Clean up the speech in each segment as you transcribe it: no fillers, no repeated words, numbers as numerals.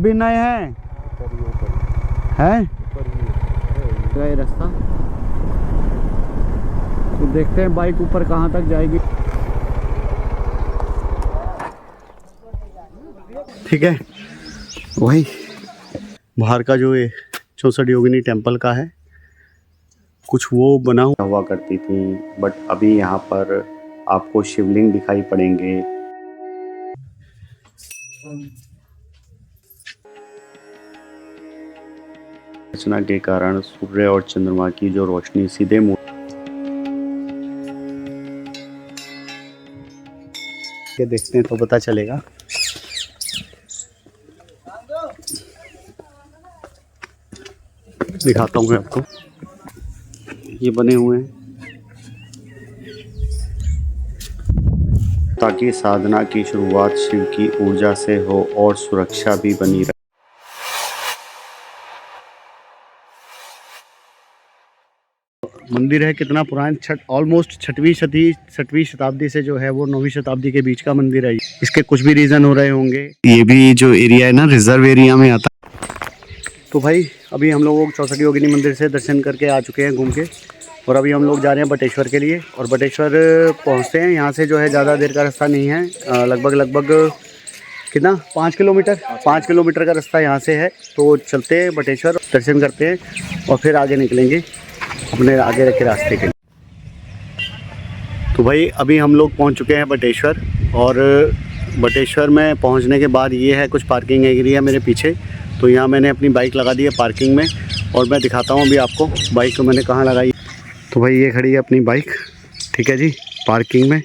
भी नए हैं हैं ये रास्ता। तो देखते हैं बाइक ऊपर कहाँ तक जाएगी। ठीक है, वही बाहर का जो ये 64 योगिनी टेम्पल का है, कुछ वो बना हुआ करती थी, बट अभी यहाँ पर आपको शिवलिंग दिखाई पड़ेंगे। रचना के कारण सूर्य और चंद्रमा की जो रोशनी सीधे मुंह के देखते हैं तो पता चलेगा। दिखाता हूँ मैं आपको, ये बने हुए हैं ताकि साधना की शुरुआत शिव की ऊर्जा से हो और सुरक्षा भी बनी रहे। मंदिर है कितना पुराना, ऑलमोस्ट छठवीं शताब्दी से जो है वो 9वीं शताब्दी के बीच का मंदिर है। इसके कुछ भी रीज़न हो रहे होंगे। ये भी जो एरिया है ना, रिजर्व एरिया में आता। तो भाई अभी हम लोग 64 योगिनी मंदिर से दर्शन करके आ चुके हैं घूम के, और अभी हम लोग जा रहे हैं बटेश्वर के लिए। और बटेश्वर पहुंचते हैं, यहाँ से जो है ज़्यादा देर का रास्ता नहीं है, लगभग कितना 5 किलोमीटर का रास्ता यहाँ से है। तो चलते हैं बटेश्वर, दर्शन करते हैं और फिर आगे निकलेंगे अपने आगे रखे रास्ते के लिए। तो भाई अभी हम लोग पहुँच चुके हैं बटेश्वर, और बटेश्वर में पहुँचने के बाद ये है कुछ पार्किंग एरिया मेरे पीछे। तो यहाँ मैंने अपनी बाइक लगा दी है पार्किंग में, और मैं दिखाता हूँ अभी आपको बाइक को मैंने कहाँ लगाई। तो भाई ये खड़ी है अपनी बाइक, ठीक है जी, पार्किंग में,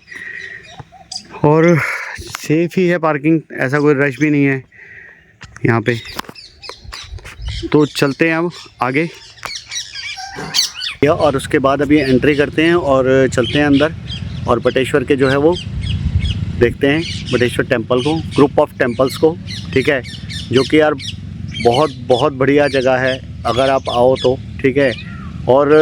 और सेफ ही है पार्किंग, ऐसा कोई रश भी नहीं है यहाँ पे। तो चलते हैं अब आगे, और उसके बाद अभी एंट्री करते हैं और चलते हैं अंदर, और बटेश्वर के जो है वो देखते हैं, बटेश्वर टेम्पल को, ग्रुप ऑफ टेम्पल्स को, ठीक है, जो कि यार बहुत बढ़िया जगह है अगर आप आओ तो, ठीक है। और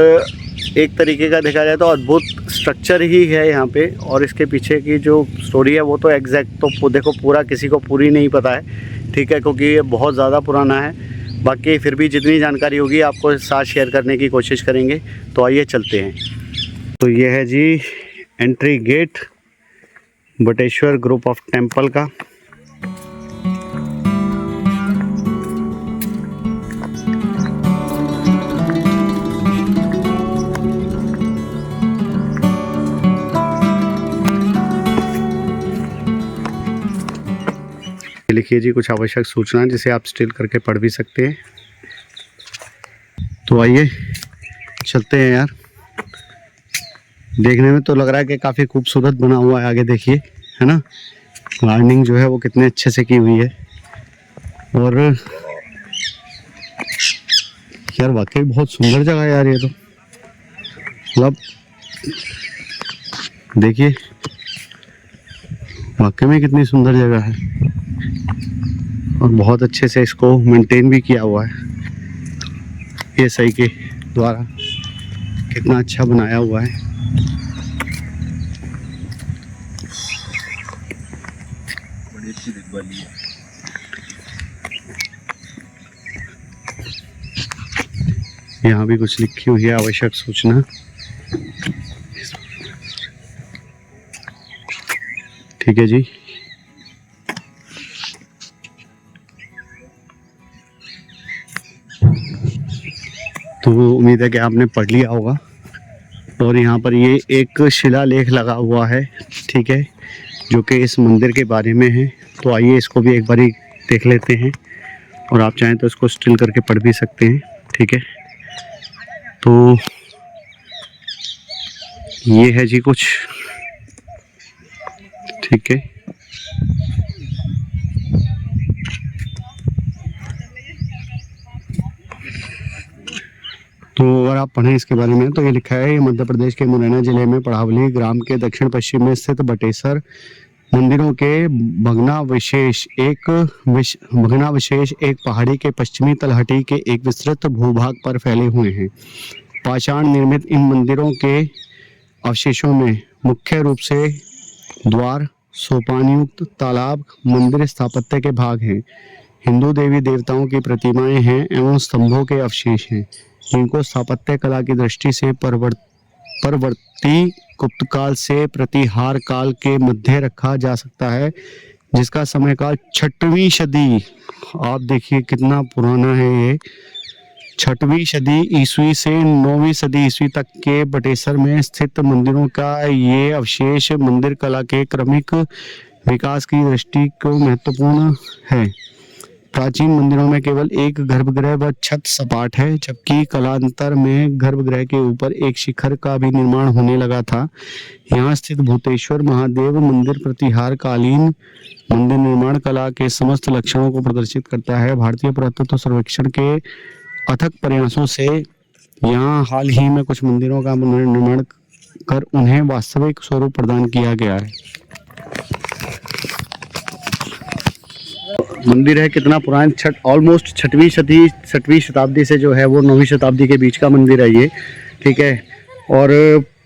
एक तरीके का देखा जाए तो अद्भुत स्ट्रक्चर ही है यहाँ पे, और इसके पीछे की जो स्टोरी है वो तो एग्जैक्ट तो देखो पूरा किसी को पूरी नहीं पता है, ठीक है, क्योंकि ये बहुत ज़्यादा पुराना है। बाकी फिर भी जितनी जानकारी होगी आपको साथ शेयर करने की कोशिश करेंगे। तो आइए चलते हैं। तो ये है जी entry gate Bateshwar group of temple का। लिखिए जी कुछ आवश्यक सूचना जिसे आप स्टिल करके पढ़ भी सकते हैं। तो आइए चलते हैं यार, देखने में तो लग रहा है कि काफ़ी खूबसूरत बना हुआ है, आगे देखिए, है ना, गार्डनिंग जो है वो कितने अच्छे से की हुई है। और यार वाकई बहुत सुंदर जगह है यार, ये तो मतलब देखिए वाकई में कितनी सुंदर जगह है, और बहुत अच्छे से इसको मेंटेन भी किया हुआ है ये सही के द्वारा, कितना अच्छा बनाया हुआ है। बड़ी अच्छी दिखवाली है। यहाँ भी कुछ लिखी हुई है आवश्यक सूचना, ठीक है जी। तो उम्मीद है कि आपने पढ़ लिया होगा। और यहाँ पर ये एक शिलालेख लगा हुआ है, ठीक है, जो कि इस मंदिर के बारे में है। तो आइए इसको भी एक बारी देख लेते हैं, और आप चाहें तो इसको स्टिल करके पढ़ भी सकते हैं, ठीक है। तो ये है जी कुछ, ठीक है। तो अगर आप पढ़ें इसके बारे में तो ये लिखा है, मध्य प्रदेश के मुरैना जिले में पड़ावली ग्राम के दक्षिण पश्चिम में स्थित बटेश्वर मंदिरों के भग्नावशेष एक पहाड़ी के पश्चिमी तलहटी के एक विस्तृत भूभाग पर फैले हुए हैं। पाषाण निर्मित इन मंदिरों के अवशेषों में मुख्य रूप से द्वार, सोपानयुक्त तालाब, मंदिर स्थापत्य के भाग हैं। हिंदू देवी देवताओं की प्रतिमाएं हैं एवं स्तंभों के अवशेष हैं। इनको स्थापत्य कला की दृष्टि से परवर्ती गुप्त काल से प्रतिहार काल के मध्य रखा जा सकता है, जिसका समय काल 6वीं सदी, आप देखिए कितना पुराना है ये, 6वीं सदी ईस्वी से 9वीं सदी ईस्वी तक के बटेसर में स्थित मंदिरों का ये अवशेष मंदिर कला के क्रमिक विकास की दृष्टि को महत्वपूर्ण है। प्राचीन मंदिरों में केवल एक गर्भगृह व छत सपाट है, जबकि कालांतर में गर्भगृह के ऊपर एक शिखर का भी निर्माण होने लगा था। यहाँ स्थित भूतेश्वर महादेव मंदिर प्रतिहार कालीन मंदिर निर्माण कला के समस्त लक्षणों को प्रदर्शित करता है। भारतीय पुरातत्व सर्वेक्षण के अथक प्रयासों से यहाँ हाल ही में कुछ मंदिरों का पुनर्निर्माण कर उन्हें वास्तविक स्वरूप प्रदान किया गया है। मंदिर है कितना पुराना, ऑलमोस्ट 6वीं शताब्दी से जो है वो 9वीं शताब्दी के बीच का मंदिर है ये, ठीक है। और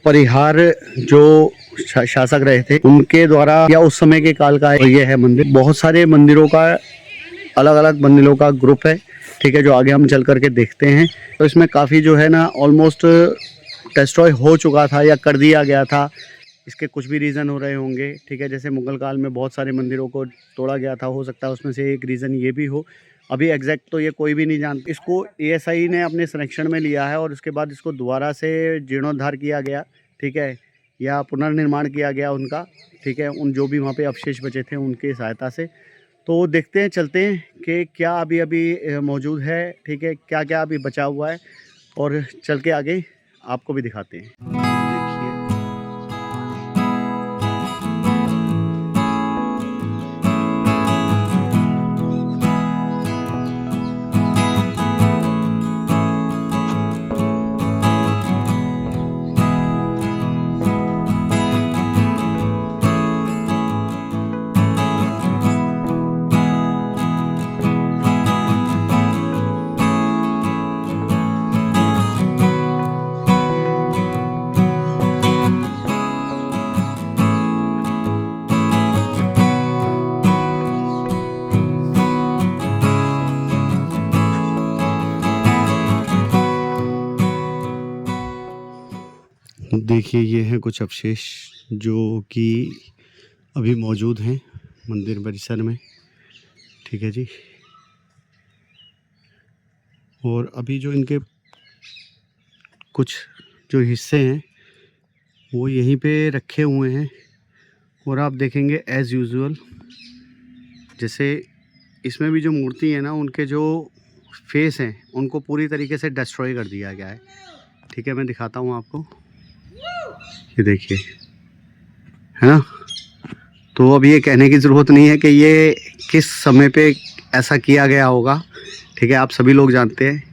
परिहार जो शासक रहे थे उनके द्वारा या उस समय के काल का ये है मंदिर। बहुत सारे मंदिरों का अलग अलग मंदिरों का ग्रुप है, ठीक है, जो आगे हम चल करके देखते हैं। तो इसमें काफ़ी जो है ना ऑलमोस्ट डिस्ट्रॉय हो चुका था या कर दिया गया था। इसके कुछ भी रीज़न हो रहे होंगे, ठीक है। जैसे मुगल काल में बहुत सारे मंदिरों को तोड़ा गया था, हो सकता है उसमें से एक रीज़न ये भी हो। अभी एग्जैक्ट तो ये कोई भी नहीं जानता। इसको ASI ने अपने संरक्षण में लिया है और उसके बाद इसको दोबारा से जीर्णोद्धार किया गया, ठीक है, या पुनर्निर्माण किया गया उनका, ठीक है, उन जो भी वहाँ पे अवशेष बचे थे उनकी सहायता से। तो देखते हैं, चलते हैं कि क्या अभी मौजूद है, ठीक है, क्या क्या अभी बचा हुआ है, और चल के आगे आपको भी दिखाते हैं। देखिए ये हैं कुछ अवशेष जो कि अभी मौजूद हैं मंदिर परिसर में, ठीक है जी। और अभी जो इनके कुछ जो हिस्से हैं वो यहीं पे रखे हुए हैं। और आप देखेंगे एज़ यूजुअल, जैसे इसमें भी जो मूर्ति है ना, उनके जो फेस हैं उनको पूरी तरीके से डिस्ट्रॉय कर दिया गया है, ठीक है। मैं दिखाता हूँ आपको, ये देखिए, है ना। तो अब ये कहने की ज़रूरत नहीं है कि ये किस समय पे ऐसा किया गया होगा, ठीक है, आप सभी लोग जानते हैं।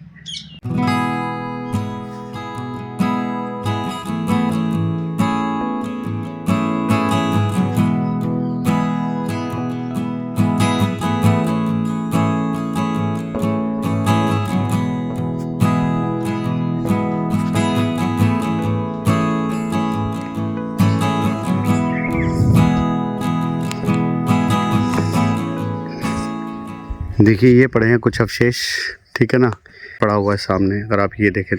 देखिए ये पड़े हैं कुछ अवशेष, ठीक है ना, पड़ा हुआ है सामने, अगर आप ये देखें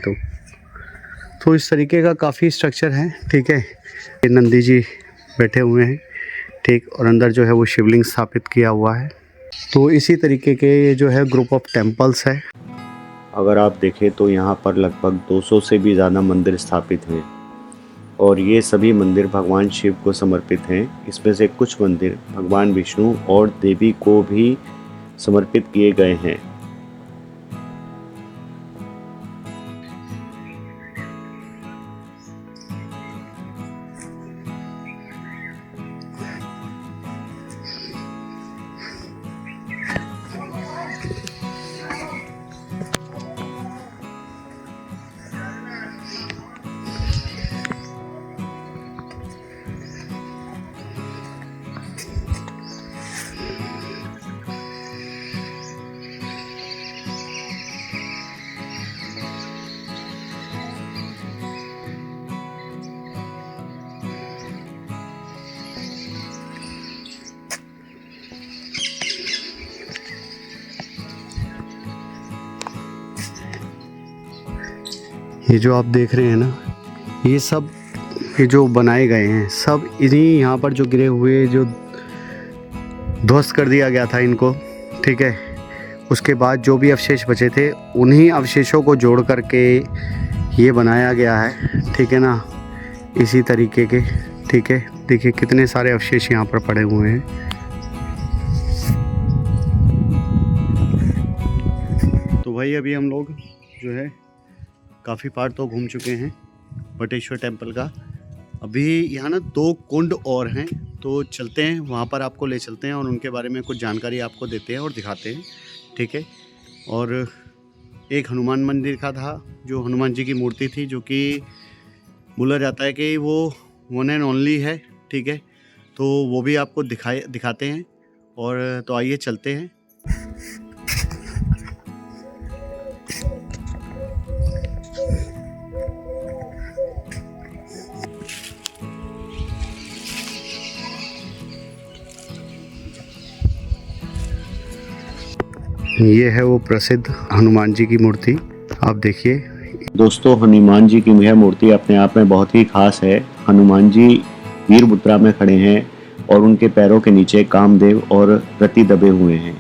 तो इस तरीके का काफ़ी स्ट्रक्चर है, ठीक है। ये नंदी जी बैठे हुए हैं, ठीक, और अंदर जो है वो शिवलिंग स्थापित किया हुआ है। तो इसी तरीके के ये जो है ग्रुप ऑफ टेम्पल्स है। अगर आप देखें तो यहाँ पर लगभग 200 से भी ज़्यादा मंदिर स्थापित हैं और ये सभी मंदिर भगवान शिव को समर्पित हैं। इसमें से कुछ मंदिर भगवान विष्णु और देवी को भी समर्पित किए गए हैं। ये जो आप देख रहे हैं ना, ये सब ये जो बनाए गए हैं सब इन्हीं यहाँ पर जो गिरे हुए जो ध्वस्त कर दिया गया था इनको, ठीक है। उसके बाद जो भी अवशेष बचे थे उन्हीं अवशेषों को जोड़ करके ये बनाया गया है, ठीक है ना, इसी तरीके के, ठीक है। देखिए कितने सारे अवशेष यहाँ पर पड़े हुए हैं। तो भाई अभी हम लोग जो है काफ़ी पार्ट तो घूम चुके हैं बटेश्वर टेम्पल का। अभी यहाँ ना 2 कुंड और हैं, तो चलते हैं वहाँ पर, आपको ले चलते हैं और उनके बारे में कुछ जानकारी आपको देते हैं और दिखाते हैं, ठीक है। और एक हनुमान मंदिर का था, जो हनुमान जी की मूर्ति थी, जो कि बोला जाता है कि वो 1 एंड ओनली है, ठीक है। तो वो भी आपको दिखाते हैं। और तो आइए चलते हैं। ये है वो प्रसिद्ध हनुमान जी की मूर्ति, आप देखिए। दोस्तों, हनुमान जी की यह मूर्ति अपने आप में बहुत ही खास है। हनुमान जी वीर मुद्रा में खड़े हैं और उनके पैरों के नीचे कामदेव और रति दबे हुए हैं।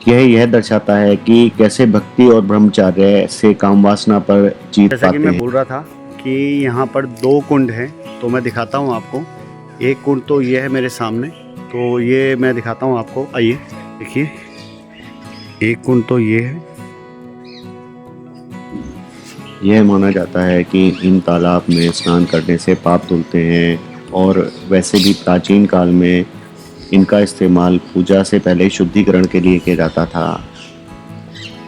यह दर्शाता है कि कैसे भक्ति और ब्रह्मचर्य से काम वासना पर जीत जैसा पाते कि मैं हैं। बोल रहा था कि यहाँ पर 2 कुंड हैं, तो मैं दिखाता हूँ आपको। एक कुंड तो ये है मेरे सामने, तो ये मैं दिखाता हूँ आपको, आइए देखिए। एक कुंड तो ये है। यह माना जाता है कि इन तालाब में स्नान करने से पाप धुलते हैं, और वैसे भी प्राचीन काल में इनका इस्तेमाल पूजा से पहले शुद्धिकरण के लिए किया जाता था।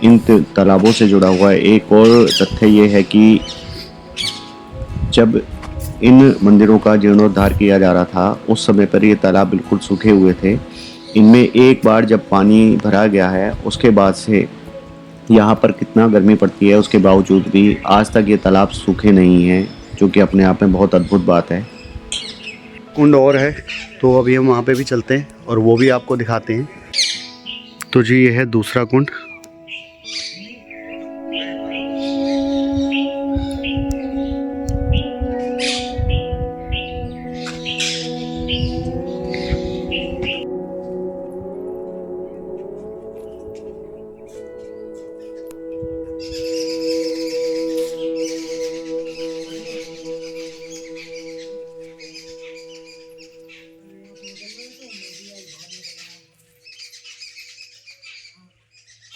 इन तालाबों से जुड़ा हुआ एक और तथ्य ये है कि जब इन मंदिरों का जीर्णोद्धार किया जा रहा था, उस समय पर ये तालाब बिल्कुल सूखे हुए थे। इनमें एक बार जब पानी भरा गया है, उसके बाद से यहाँ पर कितना गर्मी पड़ती है, उसके बावजूद भी आज तक ये तालाब सूखे नहीं हैं, जो कि अपने आप में बहुत अद्भुत बात है। कुंड और है, तो अभी हम वहाँ पे भी चलते हैं और वो भी आपको दिखाते हैं। तो जी ये है दूसरा कुंड।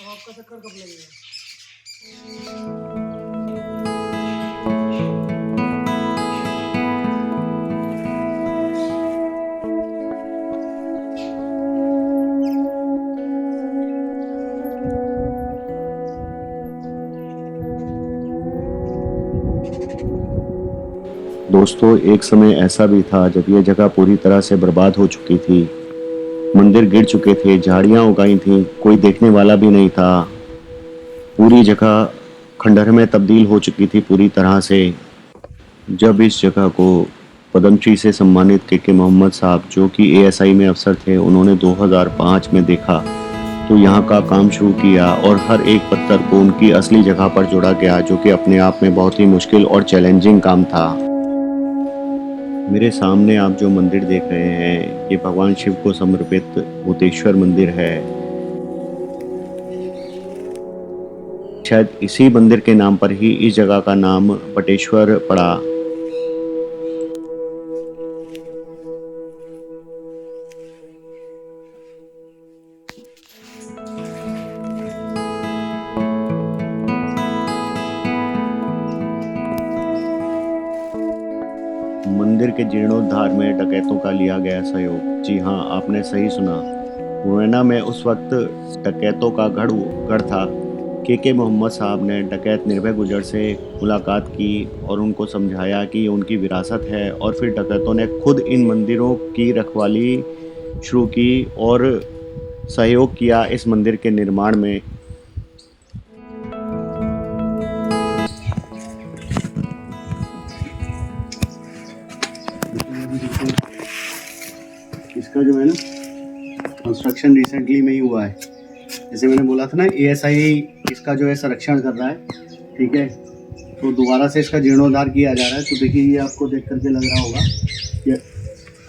आपका चक्कर कब लगेगा? दोस्तों, एक समय ऐसा भी था जब यह जगह पूरी तरह से बर्बाद हो चुकी थी। मंदिर गिर चुके थे, झाड़ियां उगाई थीं, कोई देखने वाला भी नहीं था। पूरी जगह खंडहर में तब्दील हो चुकी थी पूरी तरह से। जब इस जगह को पद्मश्री से सम्मानित के मोहम्मद साहब, जो कि एएसआई में अफसर थे, उन्होंने 2005 में देखा, तो यहाँ का काम शुरू किया और हर एक पत्थर को उनकी असली जगह पर जोड़ा गया, जो कि अपने आप में बहुत ही मुश्किल और चैलेंजिंग काम था। मेरे सामने आप जो मंदिर देख रहे हैं, ये भगवान शिव को समर्पित भूतेश्वर मंदिर है। शायद इसी मंदिर के नाम पर ही इस जगह का नाम बटेश्वर पड़ा। मंदिर के जीर्णोद्धार में डकैतों का लिया गया सहयोग। जी हाँ, आपने सही सुना। मुरैना में उस वक्त डकैतों का गढ़ था। के मोहम्मद साहब ने डकैत निर्भय गुजर से मुलाकात की और उनको समझाया कि ये उनकी विरासत है, और फिर डकैतों ने खुद इन मंदिरों की रखवाली शुरू की और सहयोग किया इस मंदिर के निर्माण में। इसका जो है ना कंस्ट्रक्शन रिसेंटली में ही हुआ है। जैसे मैंने बोला था ना, एएसआई इसका जो है संरक्षण कर रहा है, ठीक है। तो दोबारा से इसका जीर्णोद्धार किया जा रहा है। तो देखिए ये आपको देख करके लग रहा होगा कि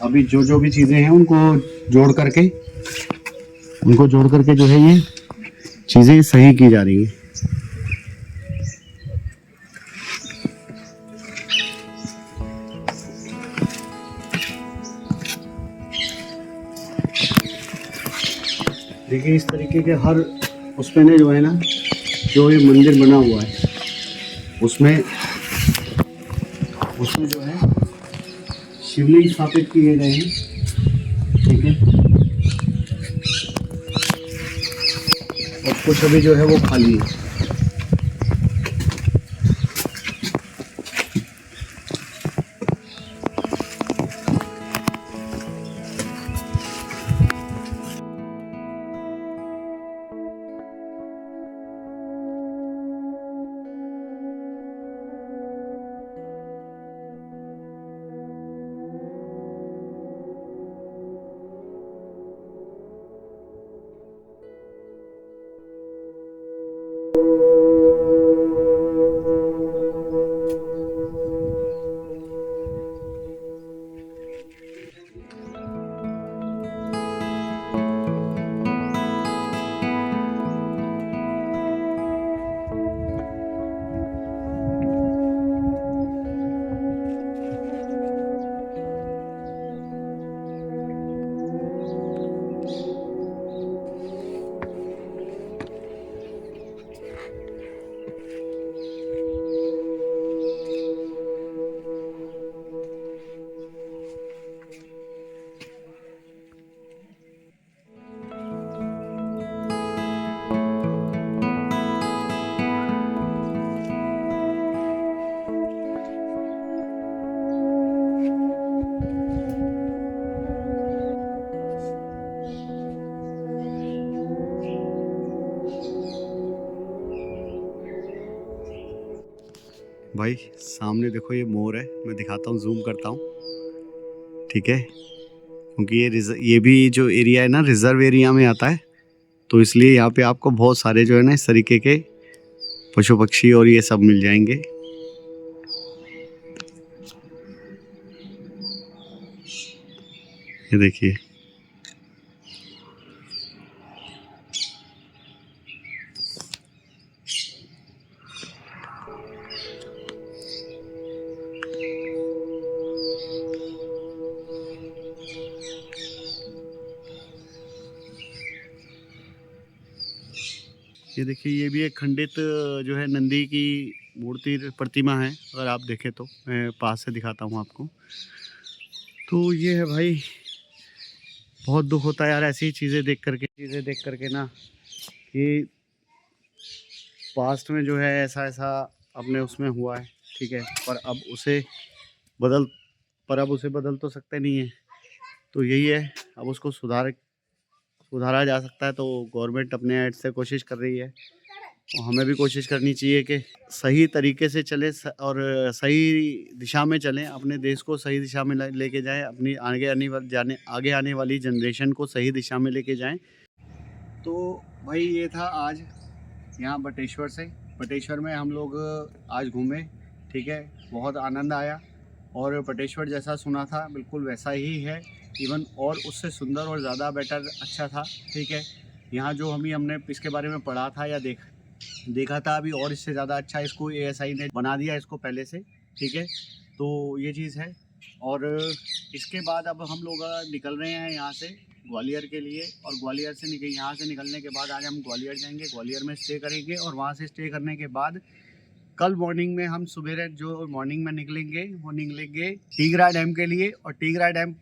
अभी जो भी चीज़ें हैं उनको जोड़ करके जो है ये चीज़ें सही की जा रही हैं। देखिए इस तरीके के हर उसमें ने जो है ना, जो ये मंदिर बना हुआ है उसमें जो है शिवलिंग स्थापित किए गए हैं, ठीक है। और कुछ अभी जो है वो खाली है। भाई सामने देखो ये मोर है, मैं दिखाता हूँ, जूम करता हूँ, ठीक है। क्योंकि ये भी जो एरिया है ना रिजर्व एरिया में आता है, तो इसलिए यहाँ पे आपको बहुत सारे जो है ना इस तरीके के पशु पक्षी और ये सब मिल जाएंगे। ये देखिए ये भी एक खंडित जो है नंदी की मूर्ति प्रतिमा है। अगर आप देखें तो मैं पास से दिखाता हूँ आपको। तो ये है भाई, बहुत दुख होता है यार ऐसी चीज़ें देख करके ना, कि पास्ट में जो है ऐसा अपने उसमें हुआ है, ठीक है। पर अब उसे बदल तो सकते नहीं है। तो यही है, अब उसको सुधारा जा सकता है। तो गवर्नमेंट अपने एंड से कोशिश कर रही है, और हमें भी कोशिश करनी चाहिए कि सही तरीके से चले और सही दिशा में चलें, अपने देश को सही दिशा में लेके जाएं, अपनी आगे आने वाली जनरेशन को सही दिशा में लेके जाएं। तो भाई ये था आज यहाँ बटेश्वर में हम लोग आज घूमे, ठीक है। बहुत आनंद आया, और बटेश्वर जैसा सुना था बिल्कुल वैसा ही है, इवन और उससे सुंदर और ज़्यादा बेटर अच्छा था, ठीक है। यहाँ जो हमने इसके बारे में पढ़ा था या देखा था, अभी और इससे ज़्यादा अच्छा इसको ASI ने बना दिया इसको पहले से, ठीक है। तो ये चीज़ है। और इसके बाद अब हम लोग निकल रहे हैं यहाँ से ग्वालियर के लिए, और ग्वालियर से यहाँ से निकलने के बाद आज हम ग्वालियर जाएंगे, ग्वालियर में स्टे करेंगे, और वहाँ से स्टे करने के बाद कल मॉर्निंग में हम सुबह जो मॉर्निंग में निकलेंगे टीगरा डैम के लिए। और टीगरा डैम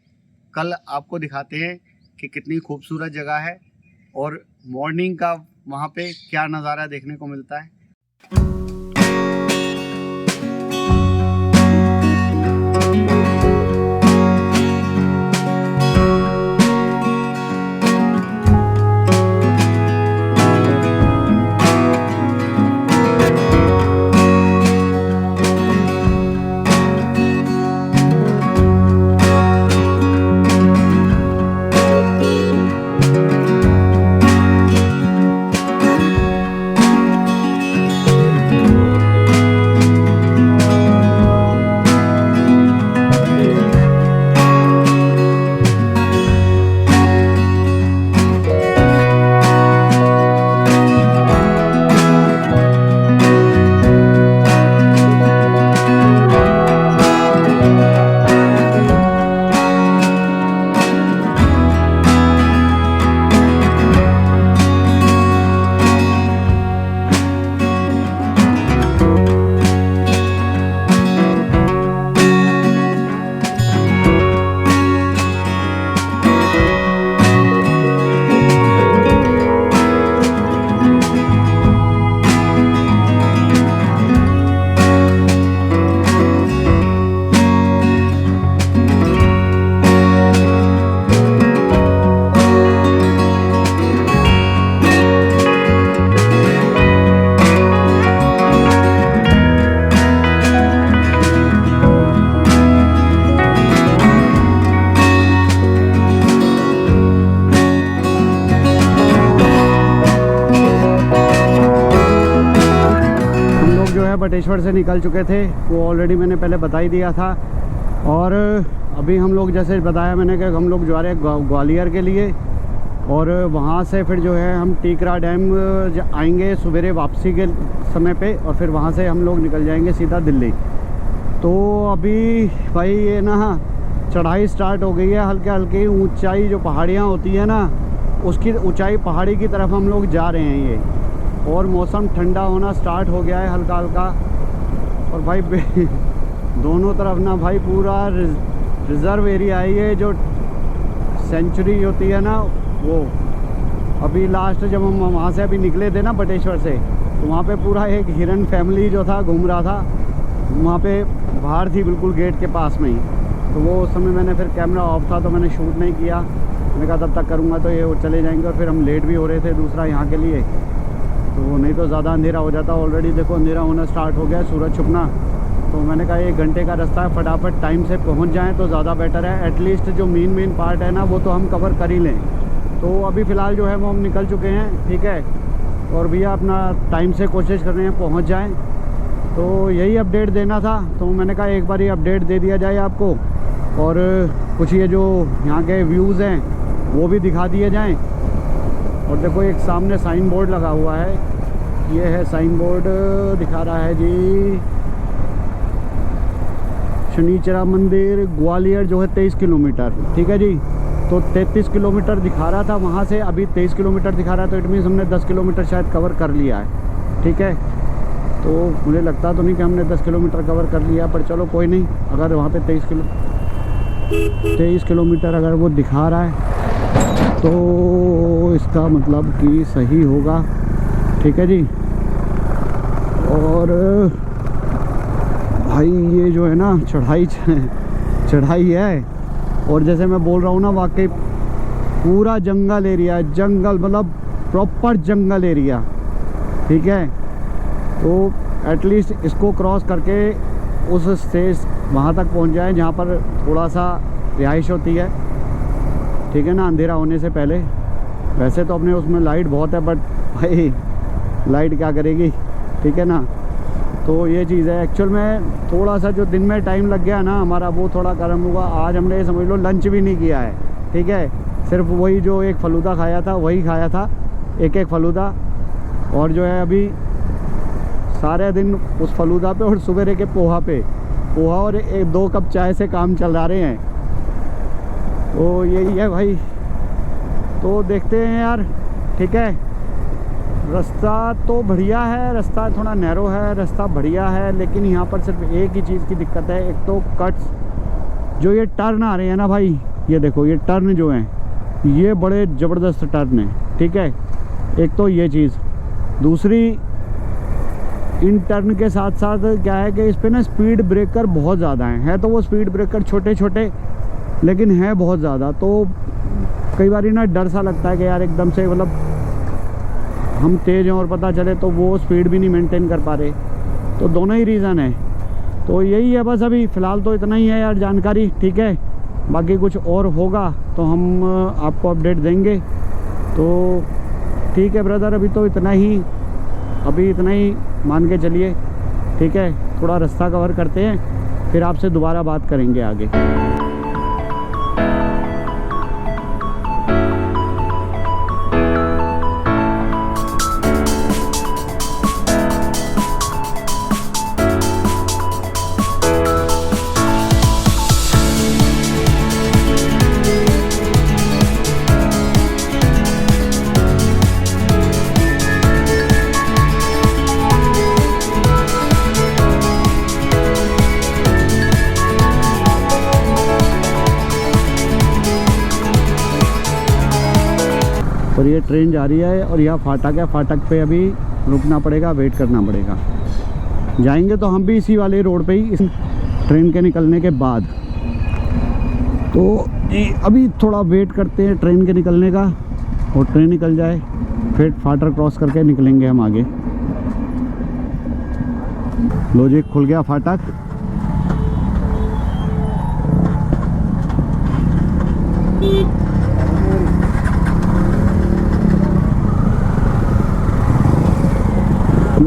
कल आपको दिखाते हैं कि कितनी खूबसूरत जगह है, और मॉर्निंग का वहाँ पे क्या नज़ारा देखने को मिलता है। बटेश्वर से निकल चुके थे, वो ऑलरेडी मैंने पहले बता ही दिया था। और अभी हम लोग जैसे बताया मैंने कि हम लोग जा रहे हैं ग्वालियर के लिए, और वहाँ से फिर जो है हम टीकरा डैम आएंगे सवेरे वापसी के समय पे, और फिर वहाँ से हम लोग निकल जाएंगे सीधा दिल्ली। तो अभी भाई ये ना चढ़ाई स्टार्ट हो गई है, हल्के हल्के ऊंचाई जो पहाड़ियाँ होती है ना, उसकी ऊंचाई पहाड़ी की तरफ हम लोग जा रहे हैं ये, और मौसम ठंडा होना स्टार्ट हो गया है हल्का हल्का। और भाई दोनों तरफ ना भाई पूरा रिज़र्व एरिया है ये, जो सेंचुरी होती है ना वो। अभी लास्ट जब हम वहाँ से अभी निकले थे ना बटेश्वर से, तो वहाँ पे पूरा एक हिरन फैमिली जो था घूम रहा था, वहाँ पे बाहर थी बिल्कुल गेट के पास में ही। तो वो उस समय मैंने फिर कैमरा ऑफ था तो मैंने शूट नहीं किया, मैंने कहा तब तक करूँगा तो ये चले जाएंगे, और फिर हम लेट भी हो रहे थे दूसरा यहाँ के लिए, तो नहीं तो ज़्यादा अंधेरा हो जाता। ऑलरेडी देखो अंधेरा होना स्टार्ट हो गया, सूरज छुपना। तो मैंने कहा 1 घंटे का रास्ता है, फटाफट टाइम से पहुंच जाएं तो ज़्यादा बेटर है। एटलीस्ट जो मेन पार्ट है ना वो तो हम कवर कर ही लें। तो अभी फ़िलहाल जो है वो हम निकल चुके हैं, ठीक है। और भैया अपना टाइम से कोशिश कर रहे हैं पहुंच जाएं, तो यही अपडेट देना था। तो मैंने कहा एक बार ये अपडेट दे दिया जाए आपको, और कुछ ये जो यहाँ के व्यूज़ हैं वो भी दिखा दिए जाएँ। और देखो एक सामने साइन बोर्ड लगा हुआ है, ये है साइन बोर्ड, दिखा रहा है जी शनिचरा मंदिर ग्वालियर जो है 23 किलोमीटर, ठीक है जी। तो 33 किलोमीटर दिखा रहा था वहाँ से, अभी 23 किलोमीटर दिखा रहा है, तो इट मीन्स हमने 10 किलोमीटर शायद कवर कर लिया है, ठीक है। तो मुझे लगता तो नहीं कि हमने 10 किलोमीटर कवर कर लिया, पर चलो कोई नहीं। अगर वहाँ पे 23 किलोमीटर अगर वो दिखा रहा है तो इसका मतलब कि सही होगा, ठीक है जी। और भाई ये जो है ना चढ़ाई है, और जैसे मैं बोल रहा हूँ ना वाकई पूरा जंगल एरिया, जंगल मतलब प्रॉपर जंगल एरिया, ठीक है। तो एटलीस्ट इसको क्रॉस करके उस स्टेज वहाँ तक पहुँच जाए जहाँ पर थोड़ा सा रिहाइश होती है, ठीक है ना, अंधेरा होने से पहले। वैसे तो अपने उसमें लाइट बहुत है, बट भाई लाइट क्या करेगी, ठीक है ना। तो ये चीज़ है। एक्चुअल में थोड़ा सा जो दिन में टाइम लग गया ना हमारा, वो थोड़ा गर्म हुआ। आज हमने समझ लो लंच भी नहीं किया है, ठीक है। सिर्फ वही जो एक फलूदा खाया था वही खाया था, एक फलूदा। और जो है अभी सारे दिन उस फलूदा पे और सवेरे के पोहा और 1-2 कप चाय से काम चला रहे हैं। तो यही है भाई। तो देखते हैं यार, ठीक है। रास्ता तो बढ़िया है, रास्ता थोड़ा नैरो है, रास्ता बढ़िया है, लेकिन यहाँ पर सिर्फ एक ही चीज़ की दिक्कत है। एक तो कट्स, जो ये टर्न आ रहे हैं ना भाई, ये देखो ये टर्न जो हैं ये बड़े ज़बरदस्त टर्न हैं, ठीक है। एक तो ये चीज़, दूसरी इन टर्न के साथ साथ क्या है कि इस पर ना स्पीड ब्रेकर बहुत ज़्यादा हैं। है तो वो स्पीड ब्रेकर छोटे छोटे, लेकिन है बहुत ज़्यादा। तो कई बार ना डर सा लगता है कि यार एकदम से मतलब हम तेज़ हैं और पता चले तो वो स्पीड भी नहीं मेंटेन कर पा रहे। तो दोनों ही रीज़न है। तो यही है बस, अभी फ़िलहाल तो इतना ही है यार जानकारी, ठीक है। बाकी कुछ और होगा तो हम आपको अपडेट देंगे। तो ठीक है ब्रदर, अभी तो इतना ही मान के चलिए, ठीक है। थोड़ा रास्ता कवर करते हैं, फिर आपसे दोबारा बात करेंगे आगे। और ये ट्रेन जा रही है और यह फाटक है, फाटक पे अभी रुकना पड़ेगा, वेट करना पड़ेगा। जाएंगे तो हम भी इसी वाले रोड पे ही, इस ट्रेन के निकलने के बाद। तो अभी थोड़ा वेट करते हैं ट्रेन के निकलने का, और ट्रेन निकल जाए फिर फाटक क्रॉस करके निकलेंगे हम आगे। लो जी, खुल गया फाटक।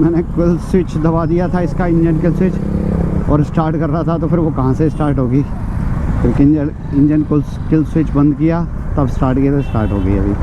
मैंने किल स्विच दबा दिया था इसका, इंजन किल स्विच, और स्टार्ट कर रहा था तो फिर वो कहाँ से स्टार्ट होगी। फिर इंजन किल स्विच बंद किया, तब स्टार्ट किया तो स्टार्ट हो गई अभी।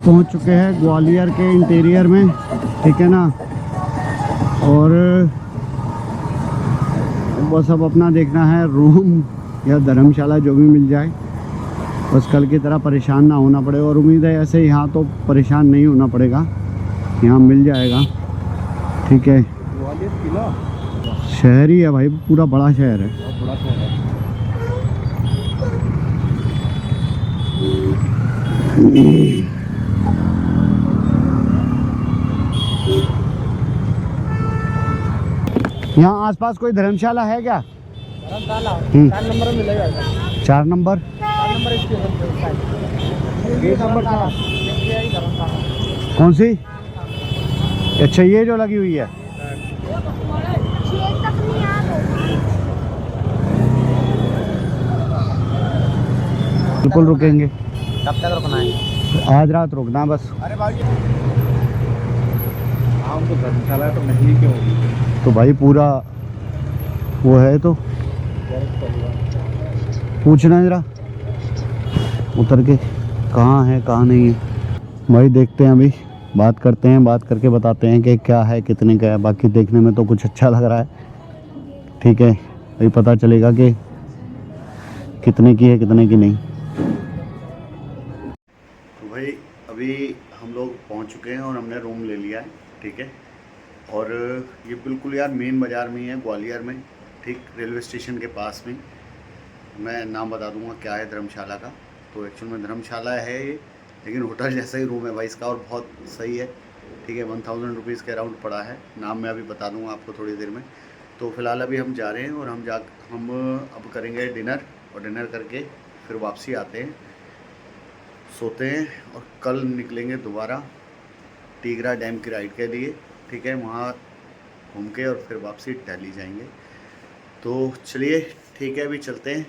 पहुंच चुके हैं ग्वालियर के इंटीरियर में, ठीक है ना। और बस अब अपना देखना है रूम या धर्मशाला जो भी मिल जाए, बस कल की तरह परेशान ना होना पड़े। और उम्मीद है ऐसे यहाँ तो परेशान नहीं होना पड़ेगा, यहाँ मिल जाएगा, ठीक है। ग्वालियर किला शहर ही है भाई, पूरा बड़ा शहर है। बहुत बड़ा शहर है। यहाँ आसपास कोई धर्मशाला है क्या? धर्मशाला हम्म। 4 नंबर में मिलेगा। 4 नंबर 4 नंबर स्टेशन पे साइड। ये नंबर 4 ये धर्मशाला। कौन सी? अच्छा, ये जो लगी हुई है। बिल्कुल रुकेंगे। कब तक रुकना है? आज रात रुकना है बस। अरे भाई हाँ, तो धर्मशाला तो नहीं क्यों होगी? तो भाई पूरा वो है, तो पूछना जरा उतर के कहाँ है कहाँ नहीं है। भाई देखते हैं, अभी बात करते हैं, बात करके बताते हैं कि क्या है कितने का है। बाकी देखने में तो कुछ अच्छा लग रहा है, ठीक है। अभी पता चलेगा कि कितने की है कितने की नहीं। तो भाई अभी हम लोग पहुंच चुके हैं और हमने रूम ले लिया है, ठीक है। और ये बिल्कुल यार मेन बाज़ार में ही है, ग्वालियर में, ठीक रेलवे स्टेशन के पास में। मैं नाम बता दूंगा क्या है धर्मशाला का। तो एक्चुअल में धर्मशाला है ये, लेकिन होटल जैसा ही रूम है भाई इसका, और बहुत सही है, ठीक है। 1000 रुपीज़ के अराउंड पड़ा है। नाम मैं अभी बता दूंगा आपको थोड़ी देर में। तो फ़िलहाल अभी हम जा रहे हैं और हम अब करेंगे डिनर, और डिनर करके फिर वापसी आते हैं, सोते हैं, और कल निकलेंगे दोबारा टीगरा डैम की राइड के लिए, ठीक है। वहाँ घूम के और फिर वापसी दिल्ली जाएंगे। तो चलिए ठीक है, अभी चलते हैं।